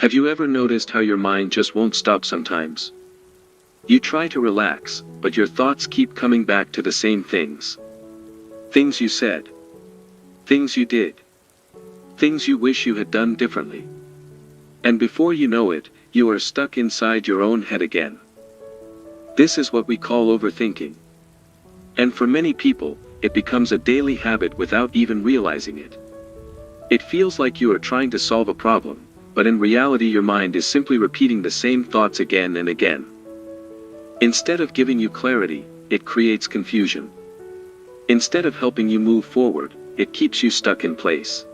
Have you ever noticed how your mind just won't stop sometimes? You try to relax, but your thoughts keep coming back to the same things. Things you said. Things you did. Things you wish you had done differently. And before you know it, you are stuck inside your own head again. This is what we call overthinking. And for many people, it becomes a daily habit without even realizing it. It feels like you are trying to solve a problem, but in reality your mind is simply repeating the same thoughts again and again. Instead of giving you clarity, it creates confusion. Instead of helping you move forward, it keeps you stuck in place.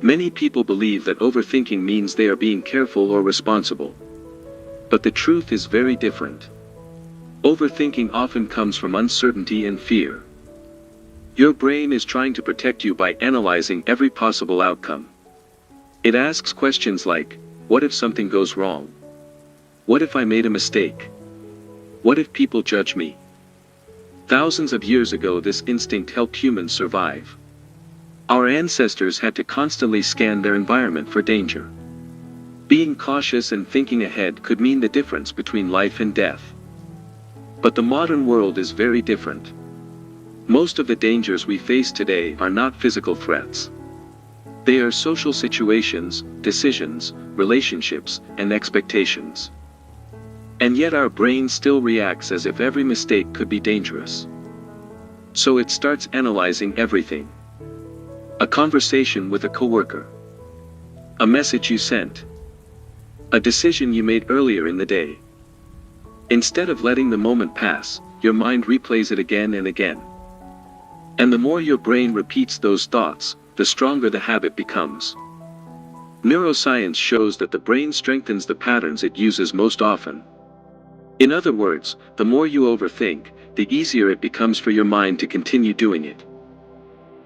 Many people believe that overthinking means they are being careful or responsible. But the truth is very different. Overthinking often comes from uncertainty and fear. Your brain is trying to protect you by analyzing every possible outcome. It asks questions like, what if something goes wrong? What if I made a mistake? What if people judge me? Thousands of years ago this instinct helped humans survive. Our ancestors had to constantly scan their environment for danger. Being cautious and thinking ahead could mean the difference between life and death. But the modern world is very different. Most of the dangers we face today are not physical threats. They are social situations, decisions, relationships, and expectations. And yet our brain still reacts as if every mistake could be dangerous. So it starts analyzing everything. A conversation with a coworker. A message you sent. A decision you made earlier in the day. Instead of letting the moment pass, your mind replays it again and again. And the more your brain repeats those thoughts, the stronger the habit becomes. Neuroscience shows that the brain strengthens the patterns it uses most often. In other words, the more you overthink, the easier it becomes for your mind to continue doing it.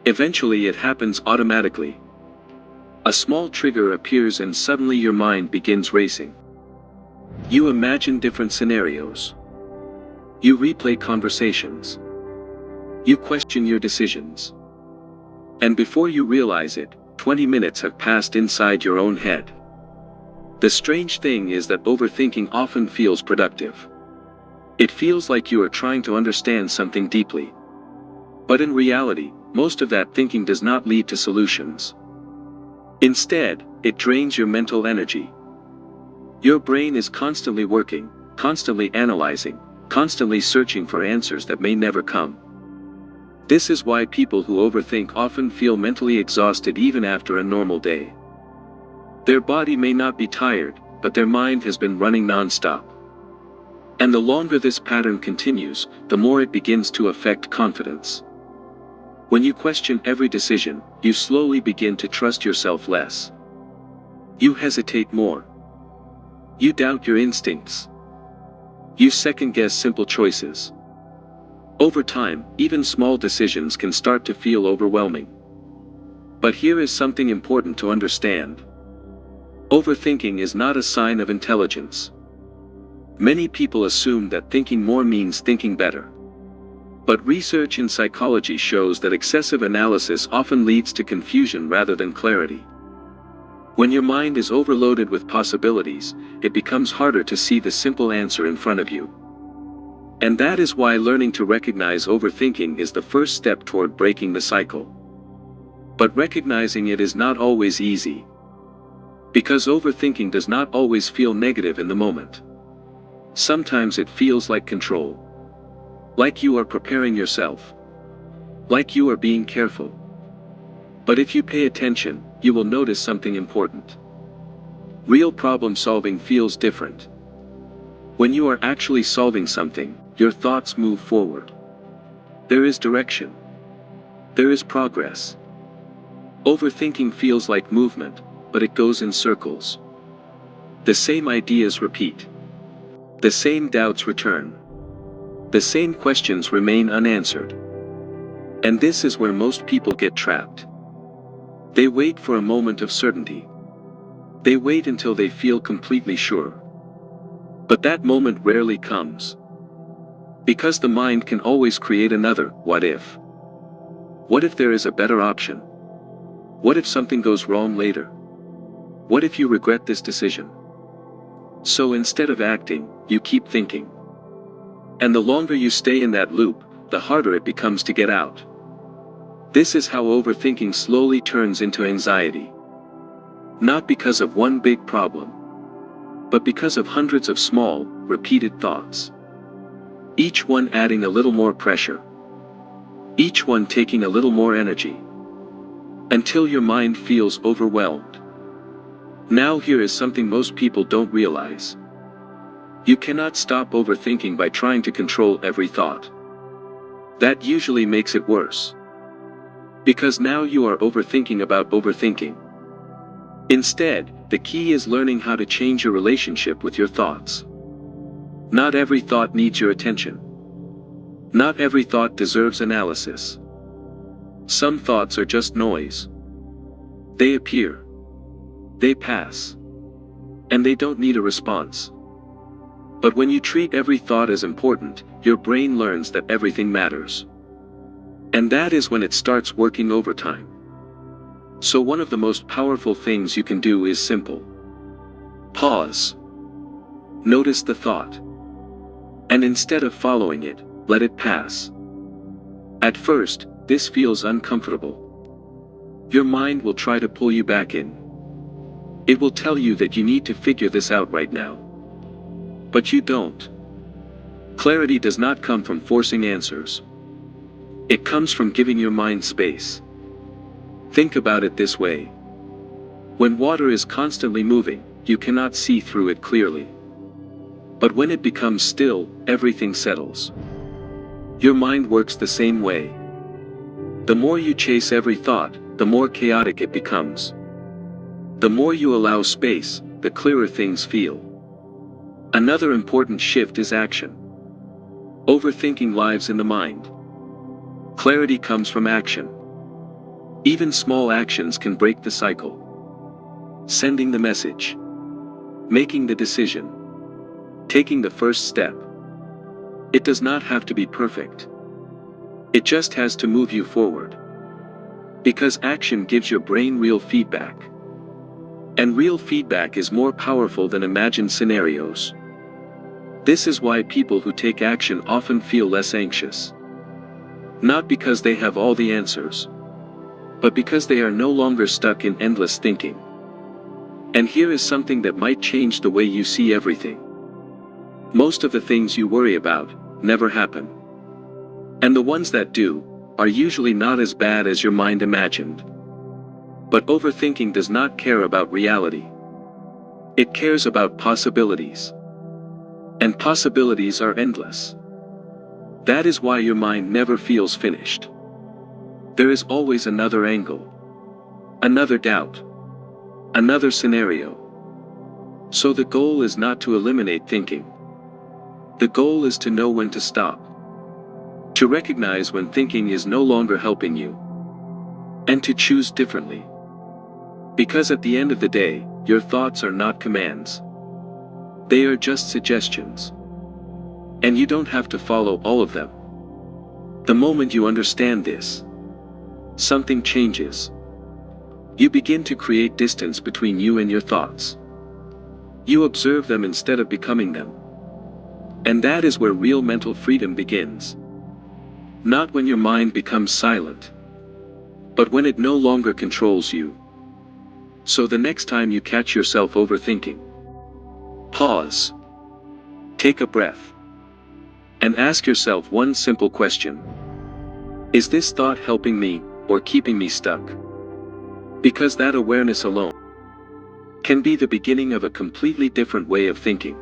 Eventually it happens automatically. A small trigger appears and suddenly your mind begins racing. You imagine different scenarios. You replay conversations. You question your decisions. And before you realize it, 20 minutes have passed inside your own head. The strange thing is that overthinking often feels productive. It feels like you are trying to understand something deeply. But in reality, most of that thinking does not lead to solutions. Instead, it drains your mental energy. Your brain is constantly working, constantly analyzing, constantly searching for answers that may never come. This is why people who overthink often feel mentally exhausted even after a normal day. Their body may not be tired, but their mind has been running non-stop. And the longer this pattern continues, the more it begins to affect confidence. When you question every decision, you slowly begin to trust yourself less. You hesitate more. You doubt your instincts. You second-guess simple choices. Over time, even small decisions can start to feel overwhelming. But here is something important to understand. Overthinking is not a sign of intelligence. Many people assume that thinking more means thinking better. But research in psychology shows that excessive analysis often leads to confusion rather than clarity. When your mind is overloaded with possibilities, it becomes harder to see the simple answer in front of you. And that is why learning to recognize overthinking is the first step toward breaking the cycle. But recognizing it is not always easy. Because overthinking does not always feel negative in the moment. Sometimes it feels like control. Like you are preparing yourself. Like you are being careful. But if you pay attention, you will notice something important. Real problem solving feels different. When you are actually solving something, your thoughts move forward. There is direction. There is progress. Overthinking feels like movement, but it goes in circles. The same ideas repeat. The same doubts return. The same questions remain unanswered. And this is where most people get trapped. They wait for a moment of certainty. They wait until they feel completely sure. But that moment rarely comes. Because the mind can always create another what if. What if there is a better option? What if something goes wrong later? What if you regret this decision? So instead of acting, you keep thinking. And the longer you stay in that loop, the harder it becomes to get out. This is how overthinking slowly turns into anxiety. Not because of one big problem, but because of hundreds of small, repeated thoughts. Each one adding a little more pressure. Each one taking a little more energy. Until your mind feels overwhelmed. Now here is something most people don't realize. You cannot stop overthinking by trying to control every thought. That usually makes it worse. Because now you are overthinking about overthinking. Instead, the key is learning how to change your relationship with your thoughts. Not every thought needs your attention. Not every thought deserves analysis. Some thoughts are just noise. They appear. They pass. And they don't need a response. But when you treat every thought as important, your brain learns that everything matters. And that is when it starts working overtime. So one of the most powerful things you can do is simple. Pause. Notice the thought. And instead of following it, let it pass. At first, this feels uncomfortable. Your mind will try to pull you back in. It will tell you that you need to figure this out right now. But you don't. Clarity does not come from forcing answers. It comes from giving your mind space. Think about it this way. When water is constantly moving, you cannot see through it clearly. But when it becomes still, everything settles. Your mind works the same way. The more you chase every thought, the more chaotic it becomes. The more you allow space, the clearer things feel. Another important shift is action. Overthinking lives in the mind. Clarity comes from action. Even small actions can break the cycle. Sending the message. Making the decision. Taking the first step. It does not have to be perfect. It just has to move you forward. Because action gives your brain real feedback. And real feedback is more powerful than imagined scenarios. This is why people who take action often feel less anxious. Not because they have all the answers, but because they are no longer stuck in endless thinking. And here is something that might change the way you see everything. Most of the things you worry about never happen. And the ones that do are usually not as bad as your mind imagined. But overthinking does not care about reality. It cares about possibilities. And possibilities are endless. That is why your mind never feels finished. There is always another angle. Another doubt. Another scenario. So the goal is not to eliminate thinking. The goal is to know when to stop. To recognize when thinking is no longer helping you. And to choose differently. Because at the end of the day, your thoughts are not commands. They are just suggestions. And you don't have to follow all of them. The moment you understand this, something changes. You begin to create distance between you and your thoughts. You observe them instead of becoming them. And that is where real mental freedom begins. Not when your mind becomes silent, but when it no longer controls you. So the next time you catch yourself overthinking, pause. Take a breath. And ask yourself one simple question. Is this thought helping me, or keeping me stuck? Because that awareness alone can be the beginning of a completely different way of thinking.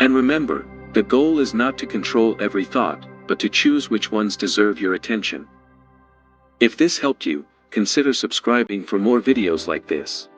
And remember, the goal is not to control every thought, but to choose which ones deserve your attention. If this helped you, consider subscribing for more videos like this.